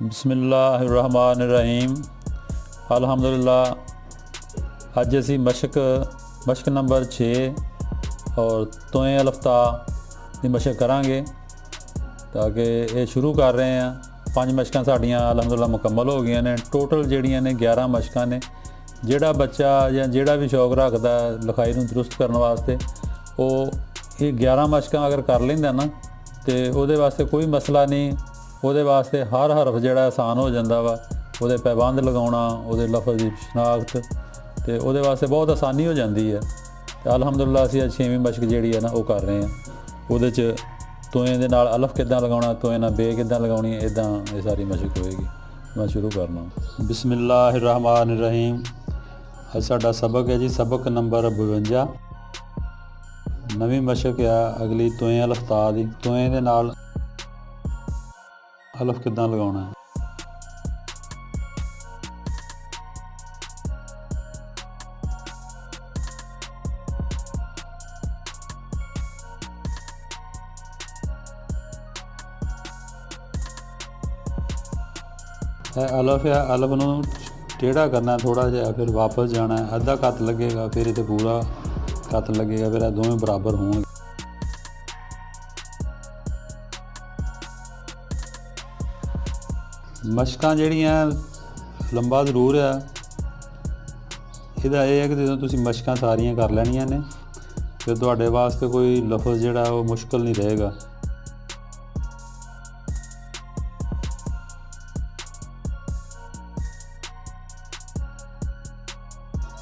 बिस्मिल्लाहिर्रहमानिर्रहीम। अल्हम्दुलिल्लाह। अज असी मशक नंबर 6 और तोएं अलफ्ता की मशक करांगे ताकि ये शुरू कर रहे हैं। 5 मशकां साड़ियां अल्हम्दुलिल्लाह मुकम्मल हो गई ने। टोटल जिहड़ियां ने 11 मशकां ने। जिहड़ा बच्चा या जिहड़ा भी शौक रखदा लिखाई नूं दुरुस्त करने वास्ते वो ये 11 मशकां अगर कर लैंदा ना तो उहदे वास्ते कोई मसला नहीं। उहदे वास्ते हर हरफ जिहड़ा आसान हो जाता वा। उहदे पैबंद लगाउणा, उहदे लफज़ की शनाख्त तो उहदे वास्ते बहुत आसानी हो जाती है। तो अल्हम्दुलिल्लाह असीं अज 6वीं मशक जिहड़ी है ना वो कर रहे हैं। उहदे च तोएं दे नाल अलफ किद्दां लगाउणा, तोएं नाल बे किद्दां लगाउणी, इदां ये सारी मशक होएगी। मैं शुरू करना। बिस्मिल्लाहिर्रहमानिर्रहीम। अज साडा सबक है जी सबक नंबर 52। नवीं मशक आ अगली तोएं अलफ्ता दी। तोएं दे नाल अलफ किद्दां लगाउणा है। अलफ है, अलफ नूं टेढ़ा करना थोड़ा जिहा, फिर वापस जाना है, अद्धा कत लगेगा, फिर इत्थे पूरा कत लगेगा, फिर दोवें बराबर होणगे। मशकां जिहड़ियां लंबा जरूर है। इहदा यह है कि जो तुसीं मशकां सारियां कर लैणियां ने फिर तुहाडे वास्ते कोई लफज़ जिहड़ा वो मुश्किल नहीं रहेगा।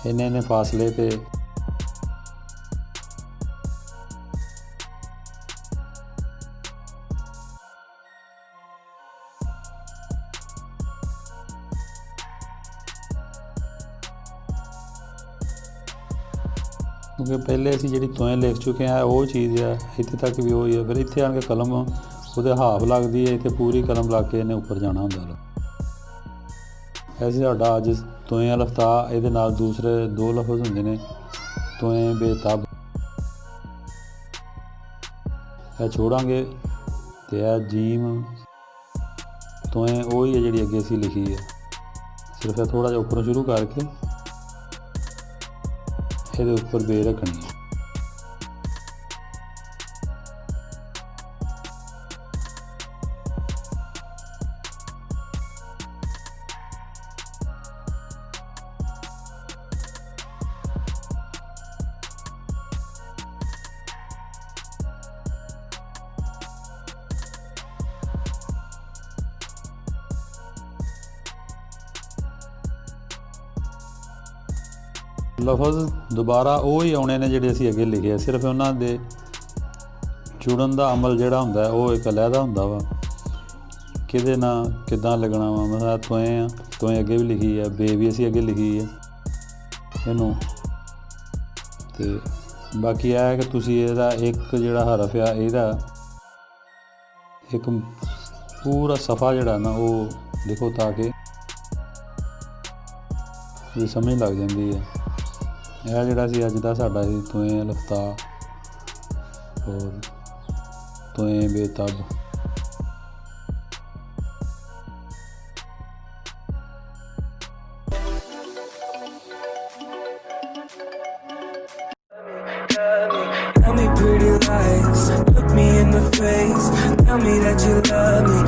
इन्ने फासले पे क्योंकि पहले असीं जिहड़ी तोएं लिख चुके हैं वो चीज़ है, इत्थे तक भी वही है। फिर इत्थे आण के कलम उहदे हाफ लगदी है, इत्थे पूरी कलम ला के इन्हें उपर जाना हुंदा। ऐसे साडा अज तोएं अलफ्ता इहदे नाल दूसरे 2 लफज़ हुंदे ने तोएं बेतब। यह छोड़ांगे तो यह जीम तोएं वही है जिहड़ी अगे असीं लिखी है। सिर्फ थोड़ा जिहा उपरों शुरू करके ਇਹਦੇ ਉੱਪਰ ਬੇ ਰੱਖਣੀ है। लफज़ दोबारा वही आने ने जिहड़े असीं अगे लिखे। सिर्फ उन्होंने जुड़न का अमल जिहड़ा हुंदा है वो एक अलहदा हुंदा वा। किहदे नाल किद्दां लगना वा। मतलब तोएं अगे भी लिखी है, बे भी असीं अगे लिखी है इनू। तो बाकी यह है कि तुसीं इहदा एक जिहड़ा हरफ आ इहदा एक पूरा सफ़ा जिहड़ा ना वो लिखो ताकि समझ लग जाती है। यह जिहड़ा सी अज दा साडा तोएं अलफ्ता और तोएं बेतब। Tell me pretty lies, look me in the face, tell me that you love me.